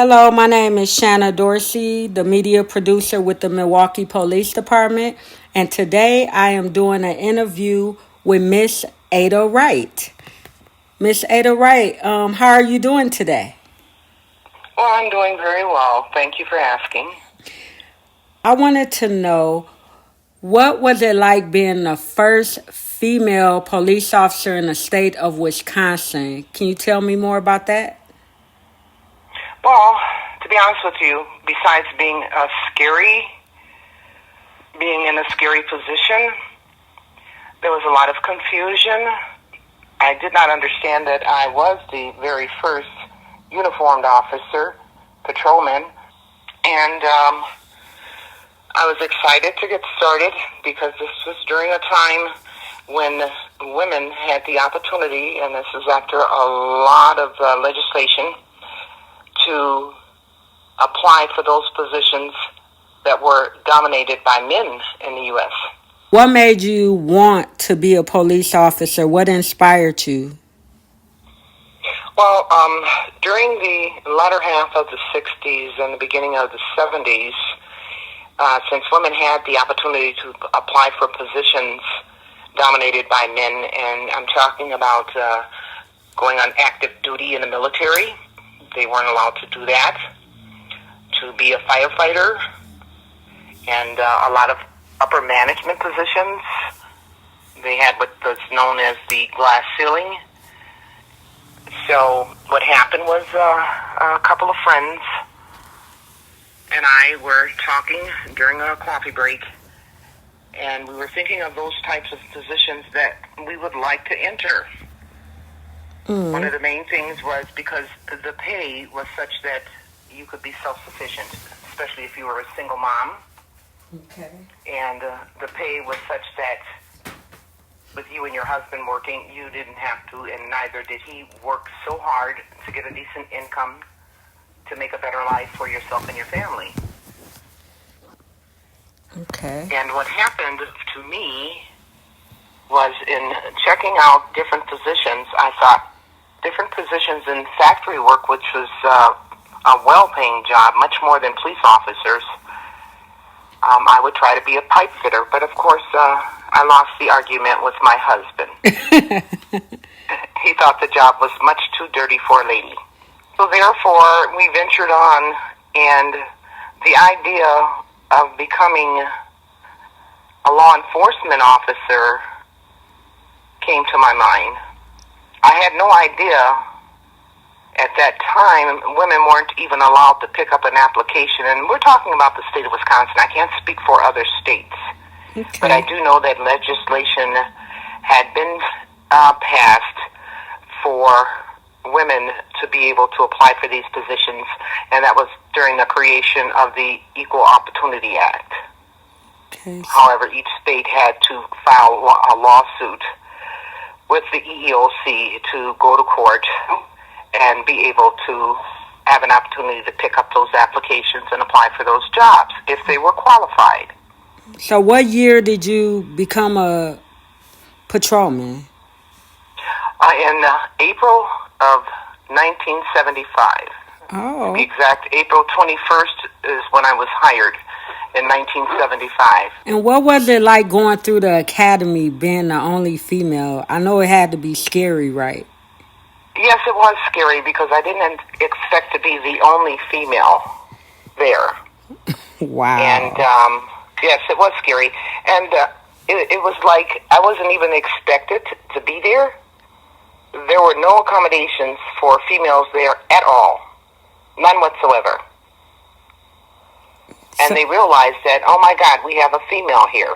Hello, my name is Shanna Dorsey, the media producer with the Milwaukee Police Department, and today I am doing an interview with Miss Ada Wright. Miss Ada Wright, how are you doing today? Well, I'm doing very well. Thank you for asking. I wanted to know, what was it like being the first female police officer in the state of Wisconsin? Can you tell me more about that? Well, to be honest with you, besides being in a scary position, there was a lot of confusion. I did not understand that I was the very first uniformed officer, patrolman, and I was excited to get started because this was during a time when women had the opportunity, and this is after a lot of legislation, to apply for those positions that were dominated by men in the U.S. What made you want to be a police officer? What inspired you? Well, during the latter half of the 60s and the beginning of the 70s, since women had the opportunity to apply for positions dominated by men, and I'm talking about going on active duty in the military. They weren't allowed to do that. To be a firefighter, and a lot of upper management positions. They had what was known as the glass ceiling. So what happened was a couple of friends and I were talking during a coffee break, and we were thinking of those types of positions that we would like to enter. One of the main things was because the pay was such that you could be self-sufficient, especially if you were a single mom. Okay. And the pay was such that with you and your husband working, you didn't have to, and neither did he, work so hard to get a decent income to make a better life for yourself and your family. Okay. And what happened to me was, in checking out different positions, I thought different positions in factory work, which was a well-paying job, much more than police officers. I would try to be a pipe fitter, but of course I lost the argument with my husband. He thought the job was much too dirty for a lady. So therefore, we ventured on, and the idea of becoming a law enforcement officer came to my mind. I had no idea at that time women weren't even allowed to pick up an application, and we're talking about the state of Wisconsin. I can't speak for other states, but I do know that legislation had been passed for women to be able to apply for these positions, and that was during the creation of the Equal Opportunity Act. Okay. However, each state had to file a lawsuit with the EEOC to go to court and be able to have an opportunity to pick up those applications and apply for those jobs if they were qualified. So what year did you become a patrolman? In April of 1975. Oh. To be exact, April 21st is when I was hired in 1975. And what was it like going through the academy, being the only female? I know it had to be scary, right? Yes, it was scary because I didn't expect to be the only female there. Wow. And yes, it was scary. And it was like I wasn't even expected to be there. There were no accommodations for females there at all. None whatsoever. And they realized that, oh my God, we have a female here.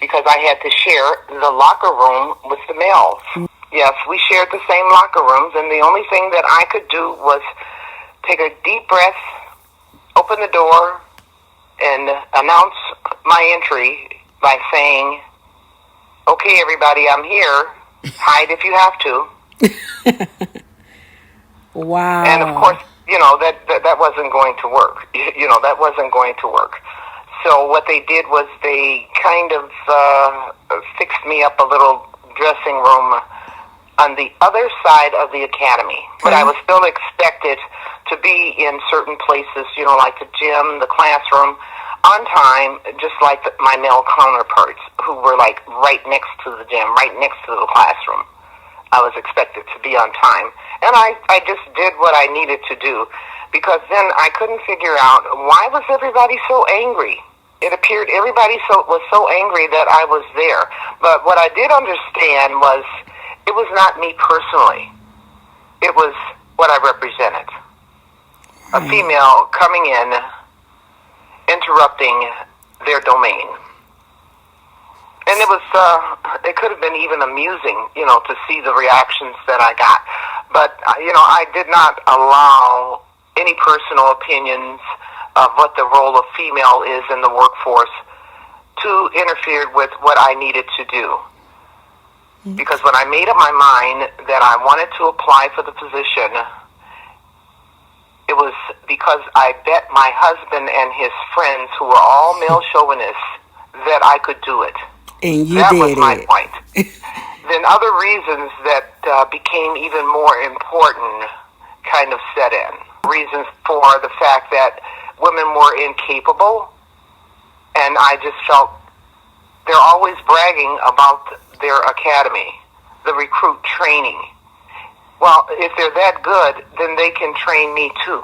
Because I had to share the locker room with the males. Yes, we shared the same locker rooms, and the only thing that I could do was take a deep breath, open the door, and announce my entry by saying, okay, everybody, I'm here. Hide if you have to. Wow. And of course, that wasn't going to work. That wasn't going to work. So what they did was they kind of fixed me up a little dressing room on the other side of the academy. But I was still expected to be in certain places, like the gym, the classroom, on time, just like my male counterparts who were like right next to the gym, right next to the classroom. I was expected to be on time. And I just did what I needed to do, because then I couldn't figure out why was everybody so angry. It appeared everybody was so angry that I was there. But what I did understand was it was not me personally. It was what I represented. A female coming in, interrupting their domain. And it could have been even amusing, to see the reactions that I got. But, I did not allow any personal opinions of what the role of female is in the workforce to interfere with what I needed to do. Because when I made up my mind that I wanted to apply for the position, it was because I bet my husband and his friends, who were all male chauvinists, that I could do it. And you that did was my it. point. Then other reasons that became even more important kind of set in. Reasons for the fact that women were incapable, and I just felt they're always bragging about their academy, the recruit training. Well, if they're that good, then they can train me too.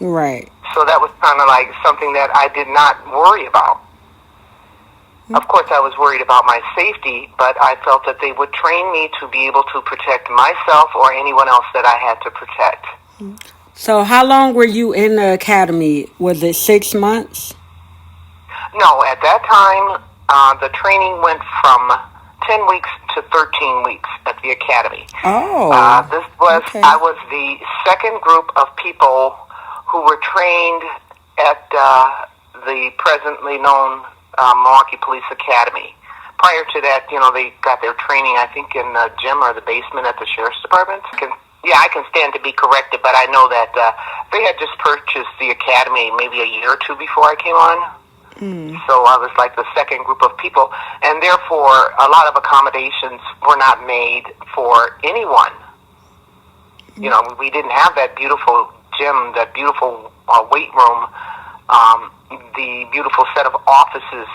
Right. So that was kind of like something that I did not worry about. Of course, I was worried about my safety, but I felt that they would train me to be able to protect myself or anyone else that I had to protect. So how long were you in the academy? Was it 6 months? No, at that time, the training went from 10 weeks to 13 weeks at the academy. Oh. I was the second group of people who were trained at the presently known Milwaukee Police Academy. Prior to that, they got their training, I think, in the gym or the basement at the Sheriff's Department. I can stand to be corrected, but I know that they had just purchased the academy maybe a year or two before I came on. So I was like the second group of people, and therefore a lot of accommodations were not made for anyone. We didn't have that beautiful gym, that beautiful weight room, the beautiful set of offices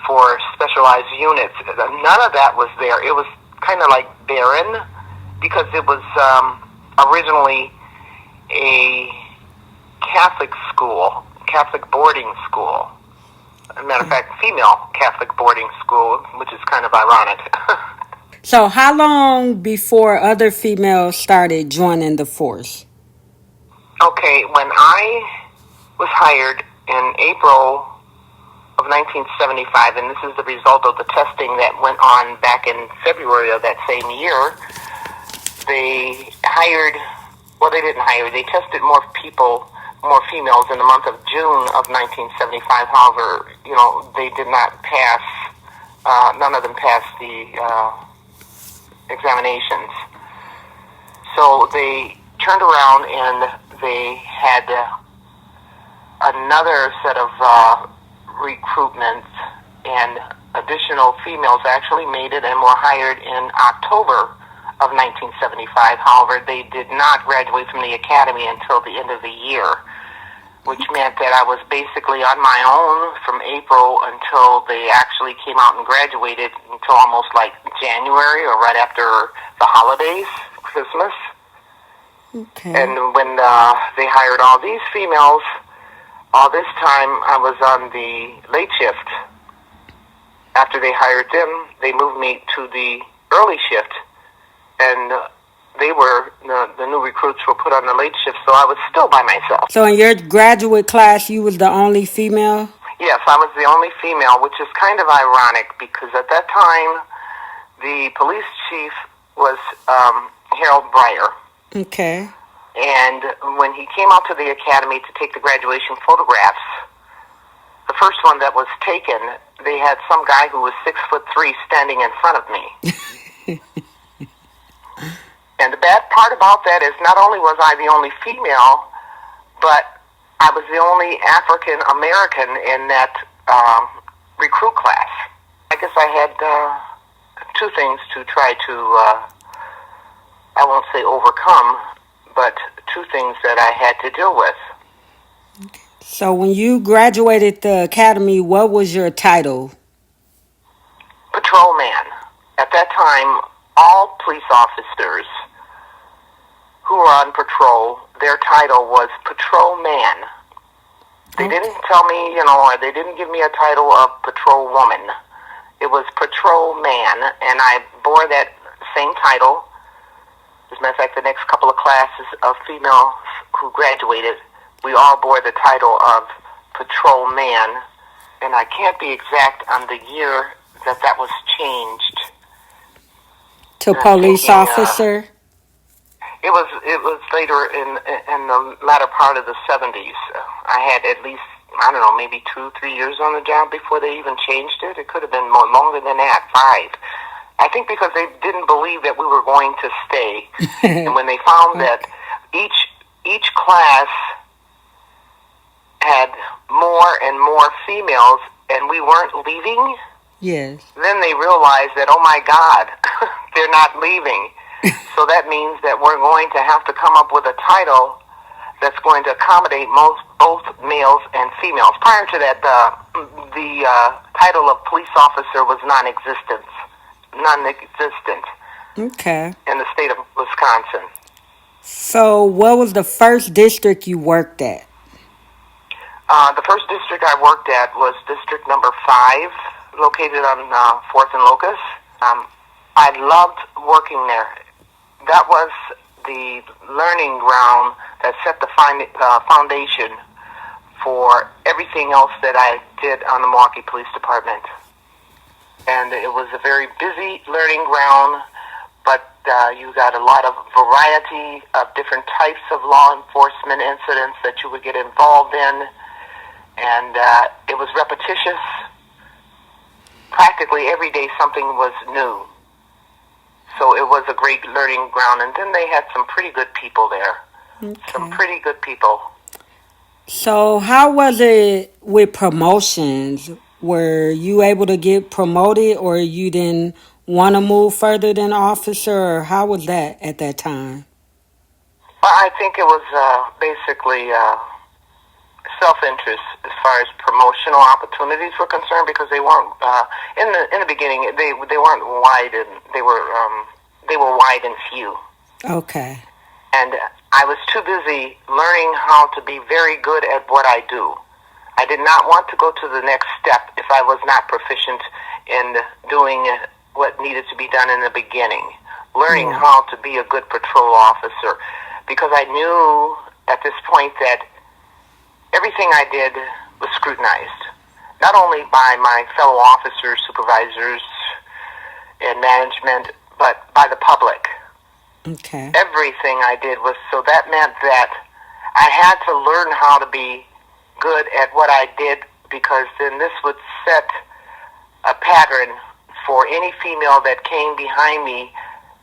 for specialized units. None of that was there. It was kind of like barren, because it was originally a Catholic school, Catholic boarding school. As a matter of fact, female Catholic boarding school, which is kind of ironic. So how long before other females started joining the force? Okay, when I was hired in April of 1975, and this is the result of the testing that went on back in February of that same year, they tested more females in the month of June of 1975. However, they did not pass, none of them passed the examinations. So they turned around and they had another set of recruitments, and additional females actually made it and were hired in October of 1975. However, they did not graduate from the academy until the end of the year, which meant that I was basically on my own from April until they actually came out and graduated, until almost like January or right after the holidays, Christmas. Okay. And when they hired all these females, all this time I was on the late shift. After they hired them, they moved me to the early shift, and the new recruits were put on the late shift, so I was still by myself. So in your graduate class, you was the only female? Yes, I was the only female, which is kind of ironic, because at that time, the police chief was Harold Breyer. Okay. And when he came out to the academy to take the graduation photographs, the first one that was taken, they had some guy who was 6'3" standing in front of me. And the bad part about that is not only was I the only female, but I was the only African American in that recruit class. I guess I had two things to try to, I won't say overcome, but two things that I had to deal with. So when you graduated the academy, what was your title? Patrolman. At that time, all police officers who were on patrol, their title was patrolman. They didn't tell me, or they didn't give me a title of patrolwoman. It was patrolman, and I bore that same title. As a matter of fact, the next couple of classes of females who graduated, we all bore the title of patrolman, and I can't be exact on the year that was changed To police officer? It was later in the latter part of the 70s. I had at least, I don't know, maybe 2-3 years on the job before they even changed it. It could have been more longer than that, 5. I think because they didn't believe that we were going to stay. And when they found that each class had more and more females and we weren't leaving, yes, then they realized that, oh my God, they're not leaving. So that means that we're going to have to come up with a title that's going to accommodate both males and females. Prior to that, the title of police officer was non-existent okay, in the state of Wisconsin. So what was the first district you worked at? The first district I worked at was District Number 5, located on 4th and Locust. I loved working there. That was the learning ground that set the foundation for everything else that I did on the Milwaukee Police Department. And it was a very busy learning ground, but you got a lot of variety of different types of law enforcement incidents that you would get involved in. And it was repetitious. Practically every day something was new. So it was a great learning ground. And then they had some pretty good people there. Okay. Some pretty good people. So how was it with promotions? Were you able to get promoted, or you didn't want to move further than officer, or how was that at that time? Well, I think it was basically self-interest as far as promotional opportunities were concerned, because they weren't in the beginning. They weren't wide, and they were wide and few. Okay. And I was too busy learning how to be very good at what I do. I did not want to go to the next step if I was not proficient in doing what needed to be done in the beginning. Learning how to be a good patrol officer, because I knew at this point that everything I did was scrutinized, not only by my fellow officers, supervisors, and management, but by the public. Okay. Everything I did was, so that meant that I had to learn how to be good at what I did, because then this would set a pattern for any female that came behind me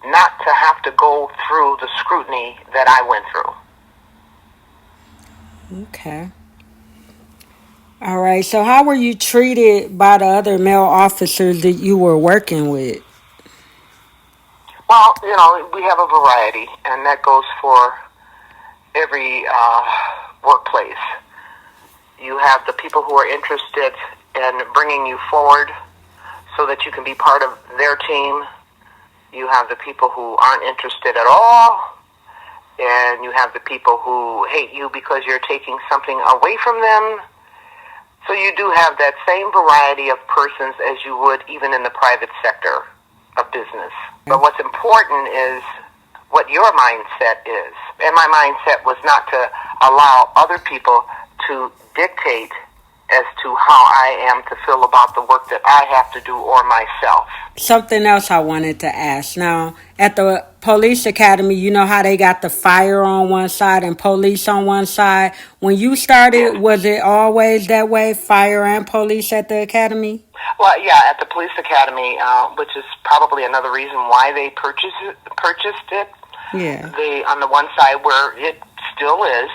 not to have to go through the scrutiny that I went through. Okay. All right. So how were you treated by the other male officers that you were working with? Well, we have a variety, and that goes for every workplace. You have the people who are interested in bringing you forward so that you can be part of their team. You have the people who aren't interested at all, and you have the people who hate you because you're taking something away from them. So you do have that same variety of persons as you would even in the private sector of business. But what's important is what your mindset is. And my mindset was not to allow other people to dictate as to how I am to feel about the work that I have to do, or myself. Something else I wanted to ask. Now, at the police academy, you know how they got the fire on one side and police on one side? When you started, was it always that way, fire and police at the academy? Well, yeah, at the police academy, which is probably another reason why they purchased it. Yeah. On the one side, where it still is,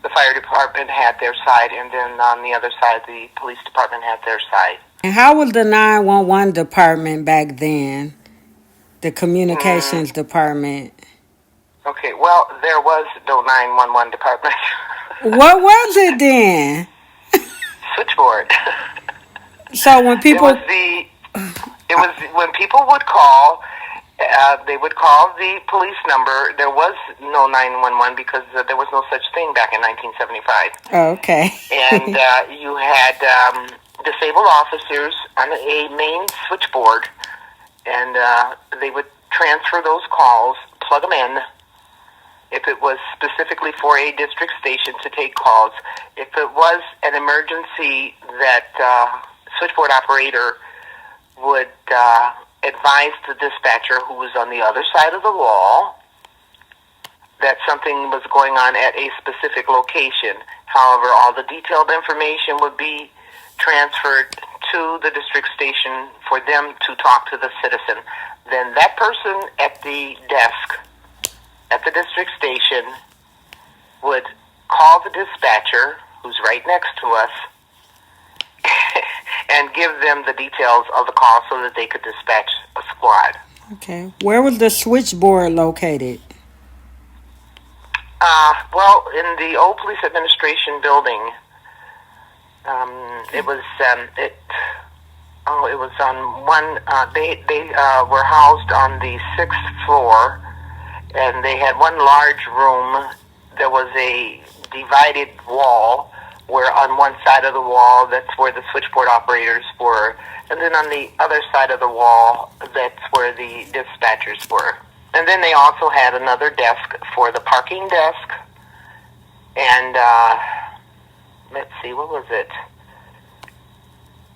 the fire department had their side, and then on the other side, the police department had their side. And how was the 911 department back then? The communications department? Okay, well, there was no 911 department. What was it then? Switchboard. So when people It was when people would call, they would call the police number. There was no 911 because there was no such thing back in 1975. okay. And you had disabled officers on a main switchboard, and they would transfer those calls, plug them in. If it was specifically for a district station to take calls, if it was an emergency, that switchboard operator would advise the dispatcher, who was on the other side of the wall, that something was going on at a specific location. However, all the detailed information would be transferred to the district station for them to talk to the citizen. Then that person at the desk at the district station would call the dispatcher, who's right next to us, and give them the details of the call so that they could dispatch a squad. Okay. Where was the switchboard located? Well, in the old police administration building. It was on one. They were housed on the 6th floor, and they had one large room. There was a divided wall where on one side of the wall, that's where the switchboard operators were, and then on the other side of the wall, that's where the dispatchers were. And then they also had another desk for the parking desk, and let's see, what was it?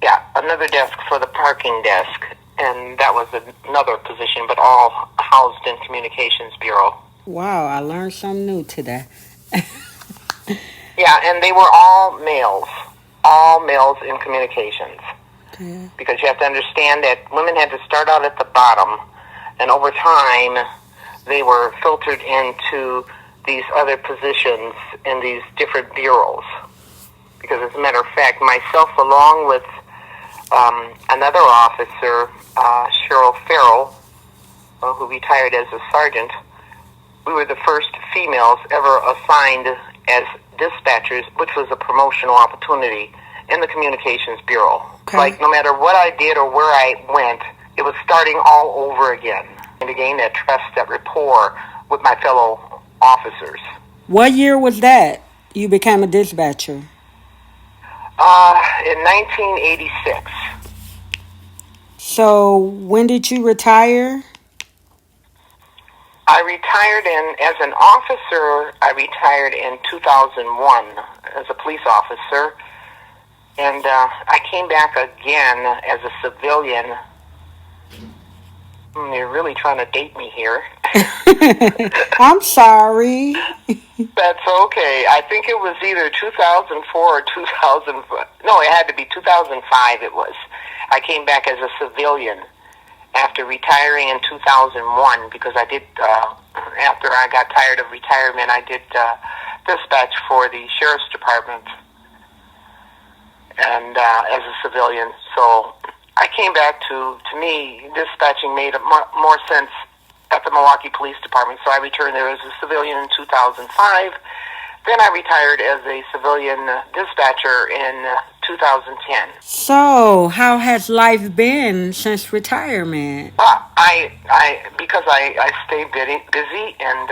Yeah, another desk for the parking desk, and that was another position, but all housed in Communications Bureau. Wow, I learned something new today. Yeah, and they were all males in communications. Okay. Because you have to understand that women had to start out at the bottom, and over time, they were filtered into these other positions in these different bureaus. Because as a matter of fact, myself along with another officer, Cheryl Farrell, who retired as a sergeant, we were the first females ever assigned as dispatchers, which was a promotional opportunity in the Communications Bureau. Okay. Like, no matter what I did or where I went, it was starting all over again. And to gain that trust, that rapport with my fellow officers. What year was that you became a dispatcher? In 1986. So when did you retire? I retired as an officer, I retired in 2001 as a police officer. And I came back again as a civilian. You're really trying to date me here. I'm sorry. That's okay. I think it was either 2004 or 2005. No, it had to be 2005 it was. I came back as a civilian after retiring in 2001 because I did, after I got tired of retirement, I did dispatch for the Sheriff's Department and as a civilian. So I came back to me, dispatching made more sense at the Milwaukee Police Department, so I returned there as a civilian in 2005. Then I retired as a civilian dispatcher in 2010. So, how has life been since retirement? Because I stayed busy, and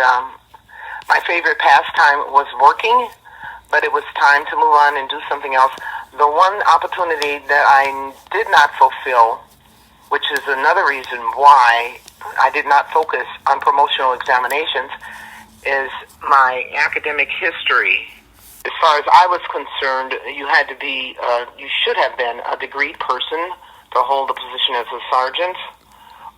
my favorite pastime was working, but it was time to move on and do something else. The one opportunity that I did not fulfill, which is another reason why I did not focus on promotional examinations, is my academic history. As far as I was concerned, you should have been a degreed person to hold a position as a sergeant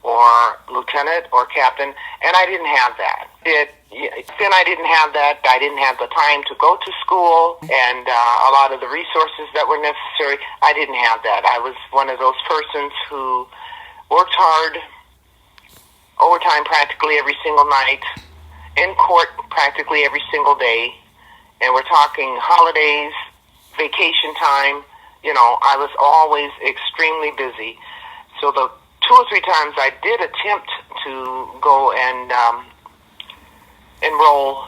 or lieutenant or captain, and I didn't have that. Then I didn't have that. I didn't have the time to go to school, and a lot of the resources that were necessary, I didn't have that. I was one of those persons who worked hard, overtime practically every single night, in court practically every single day, and we're talking holidays, vacation time. I was always extremely busy. So the 2 or 3 times I did attempt to go and enroll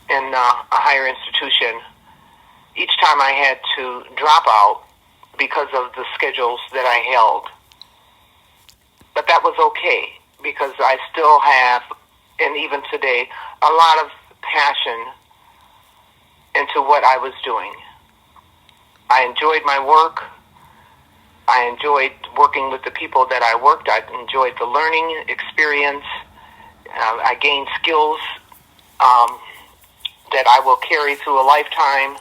in a higher institution, each time I had to drop out because of the schedules that I held. But that was okay, because I still have, and even today, a lot of passion into what I was doing. I enjoyed my work. I enjoyed working with the people that I worked. I enjoyed the learning experience. I gained skills that I will carry through a lifetime.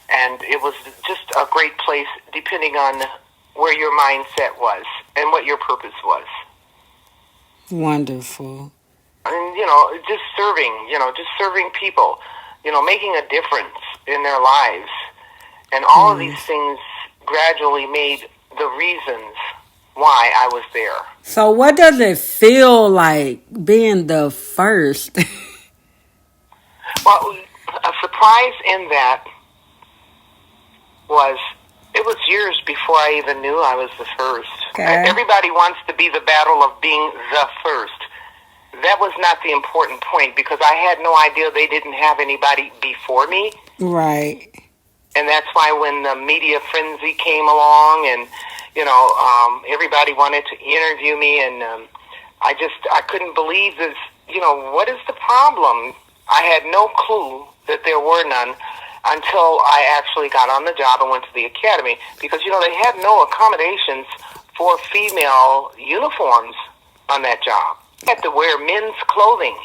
And it was just a great place, depending on where your mindset was and what your purpose was. Wonderful. And, just serving people, making a difference in their lives. And all of these things gradually made the reasons why I was there. So what does it feel like being the first? Well, a surprise in that was, it was years before I even knew I was the first. Okay. Everybody wants to be the battle of being the first. That was not the important point, because I had no idea they didn't have anybody before me. Right. And that's why when the media frenzy came along and, everybody wanted to interview me, and I couldn't believe this, what is the problem? I had no clue that there were none until I actually got on the job and went to the academy, because, they had no accommodations for female uniforms on that job. I had to wear men's clothing.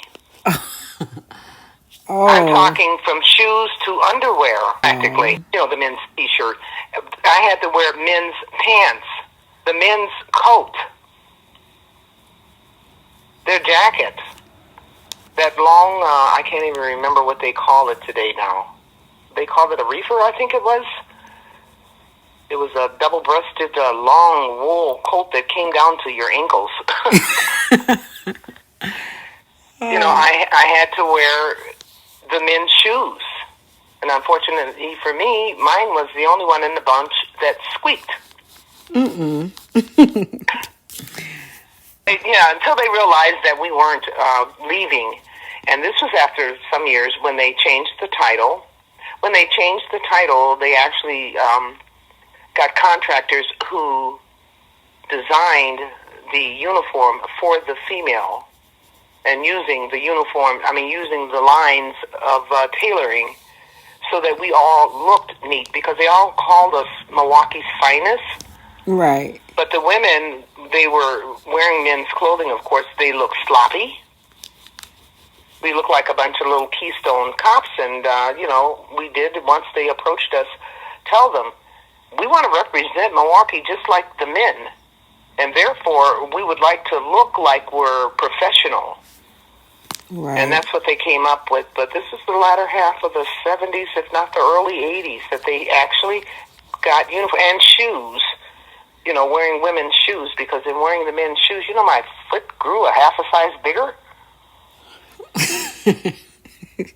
Oh. I'm talking from shoes to underwear, practically. The men's T-shirt. I had to wear men's pants, the men's coat, their jacket, that long, I can't even remember what they call it today now. They called it a reefer, I think it was. It was a double-breasted, long wool coat that came down to your ankles. I had to wear the men's shoes. And unfortunately for me, mine was the only one in the bunch that squeaked. Until they realized that we weren't leaving. And this was after some years when they changed the title. When they changed the title, they actually got contractors who designed the uniform for the female, and using the lines of tailoring so that we all looked neat, because they all called us Milwaukee's finest. Right. But the women, they were wearing men's clothing, of course. They looked sloppy. We looked like a bunch of little Keystone cops, and, we did, once they approached us, tell them, we want to represent Milwaukee just like the men, and therefore we would like to look like we're professional. Right. And that's what they came up with. But this is the latter half of the 70s, if not the early 80s, that they actually got uniform and shoes, wearing women's shoes, because in wearing the men's shoes, my foot grew a half a size bigger.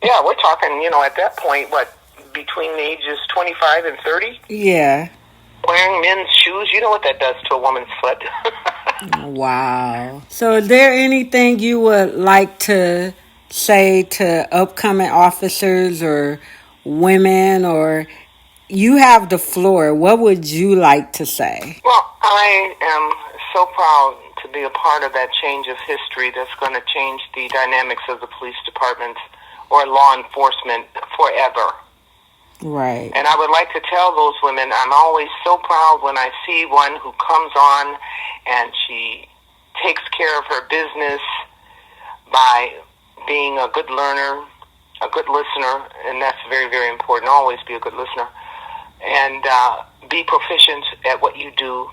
Yeah, we're talking, at that point, between the ages 25 and 30? Yeah. Wearing men's shoes, you know what that does to a woman's foot. Wow. So is there anything you would like to say to upcoming officers or women, or you have the floor? What would you like to say? Well, I am so proud to be a part of that change of history that's going to change the dynamics of the police department or law enforcement forever. Right. And I would like to tell those women, I'm always so proud when I see one who comes on and she takes care of her business by being a good learner, a good listener, and that's very, very important. Always be a good listener. And be proficient at what you do.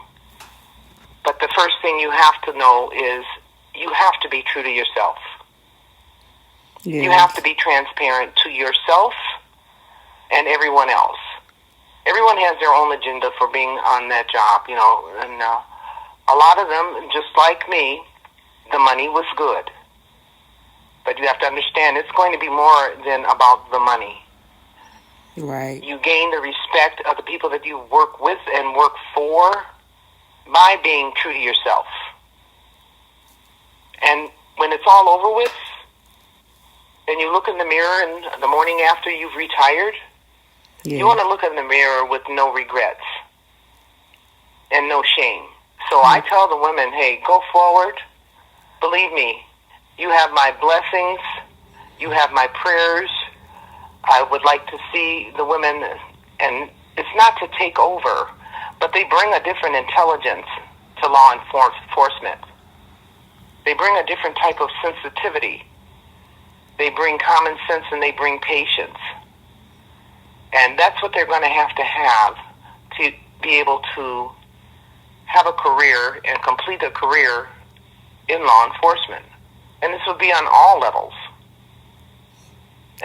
But the first thing you have to know is you have to be true to yourself. Yes. You have to be transparent to yourself and everyone else. Everyone has their own agenda for being on that job, and a lot of them, just like me, the money was good. But you have to understand, it's going to be more than about the money. Right. You gain the respect of the people that you work with and work for by being true to yourself. And when it's all over with, when you look in the mirror in the morning after you've retired, you want to look in the mirror with no regrets and no shame. So I tell the women, hey, go forward. Believe me, you have my blessings. You have my prayers. I would like to see the women, and it's not to take over, but they bring a different intelligence to law enforcement. They bring a different type of sensitivity. They bring common sense and they bring patience. And that's what they're going to have to be able to have a career and complete a career in law enforcement. And this will be on all levels.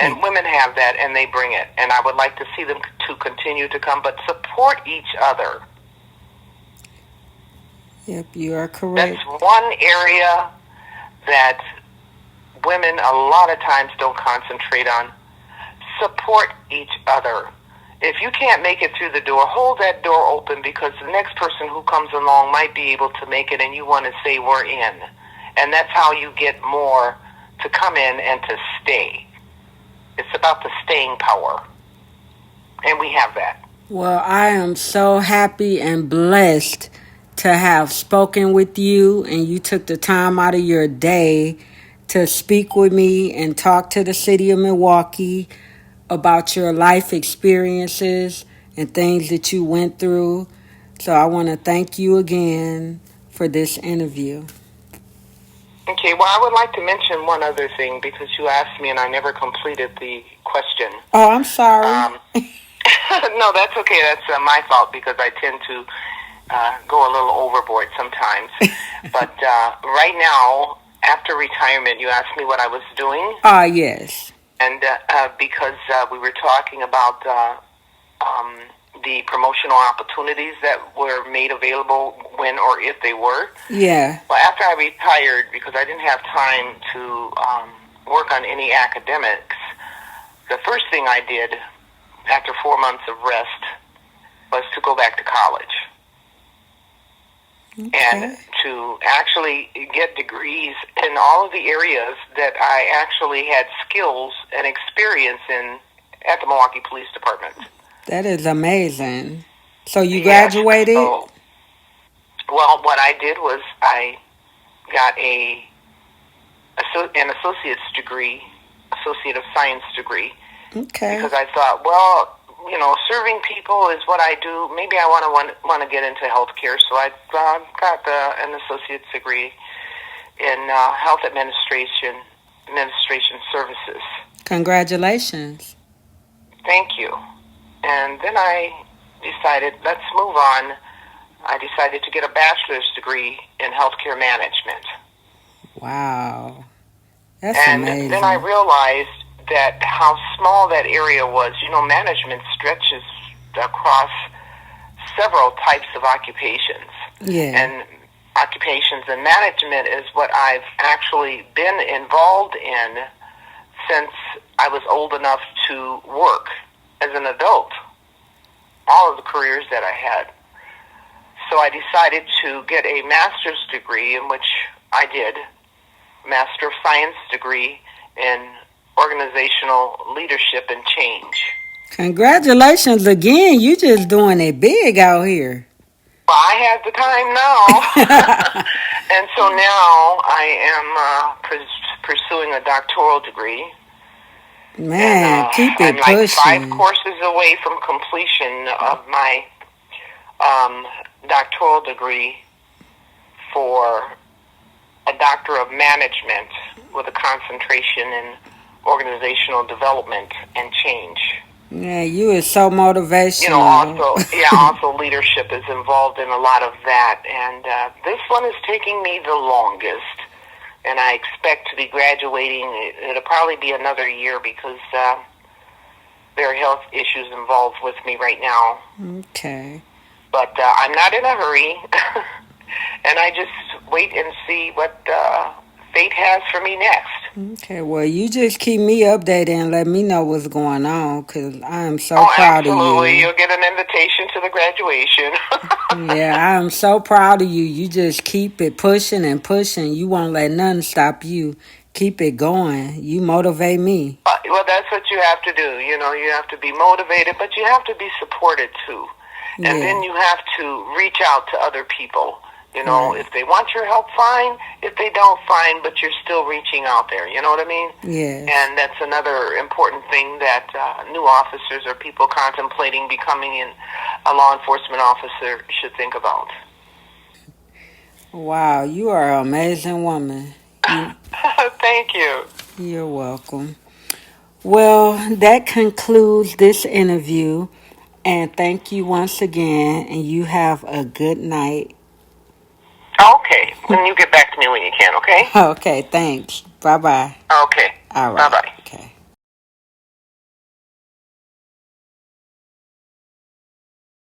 And women have that, and they bring it. And I would like to see them to continue to come, but support each other. Yep, you are correct. That's one area that women a lot of times don't concentrate on. Support each other. If you can't make it through the door, hold that door open, because the next person who comes along might be able to make it, and you want to say, we're in. And that's how you get more to come in and to stay. It's about the staying power. And we have that. Well, I am so happy and blessed to have spoken with you, and you took the time out of your day to speak with me and talk to the city of Milwaukee about your life experiences and things that you went through. So I want to thank you again for this interview. Okay, well, I would like to mention one other thing, because you asked me and I never completed the question. Oh, I'm sorry. No, that's okay. That's my fault, because I tend to go a little overboard sometimes. But right now, after retirement, you asked me what I was doing. Yes. And because we were talking about the promotional opportunities that were made available when or if they were. Yeah. Well, after I retired, because I didn't have time to work on any academics, the first thing I did after 4 months of rest was to go back to college. Okay. And to actually get degrees in all of the areas that I actually had skills and experience in at the Milwaukee Police Department. That is amazing. So you graduated? Yes, well, what I did was I got an associate's degree, Associate of Science degree. Okay. Because I thought, well, you know, serving people is what I do. Maybe I want to get into healthcare, so I got an associate's degree in health administration services. Congratulations. Thank you. And then I decided, let's move on. I decided to get a bachelor's degree in healthcare management. Wow. That's amazing. And then I realized that how small that area was. You know, management stretches across several types of occupations. Yeah. And occupations and management is what I've actually been involved in since I was old enough to work as an adult. All of the careers that I had. So I decided to get a master's degree, in which I did, Master of Science degree in organizational leadership and change. Congratulations again. You just doing it big out here. Well, I have the time now. And so now I am pursuing a doctoral degree. Man, keep it I'm like pushing. 5 courses away from completion of my doctoral degree for a Doctor of Management with a concentration in organizational development and change. Yeah, you is so motivational. You know, also leadership is involved in a lot of that. And this one is taking me the longest. And I expect to be graduating. It'll probably be another year, because there are health issues involved with me right now. Okay. But I'm not in a hurry. And I just wait and see what fate has for me next. Okay, well, you just keep me updated and let me know what's going on, because I am so proud of you. Absolutely. You'll get an invitation to the graduation. Yeah, I am so proud of you. You just keep it pushing and pushing. You won't let nothing stop you. keep it going. You motivate me. Well, that's what you have to do. You know, you have to be motivated, but you have to be supported too. And then you have to reach out to other people. You know, if they want your help, fine. If they don't, fine, but you're still reaching out there. You know what I mean? Yeah. And that's another important thing that new officers or people contemplating becoming a law enforcement officer should think about. Wow, you are an amazing woman. Thank you. You're welcome. Well, that concludes this interview. And thank you once again. And you have a good night. Okay. When you get back to me when you can, okay? Okay, thanks. Bye-bye. Okay. All right. Bye-bye. Okay.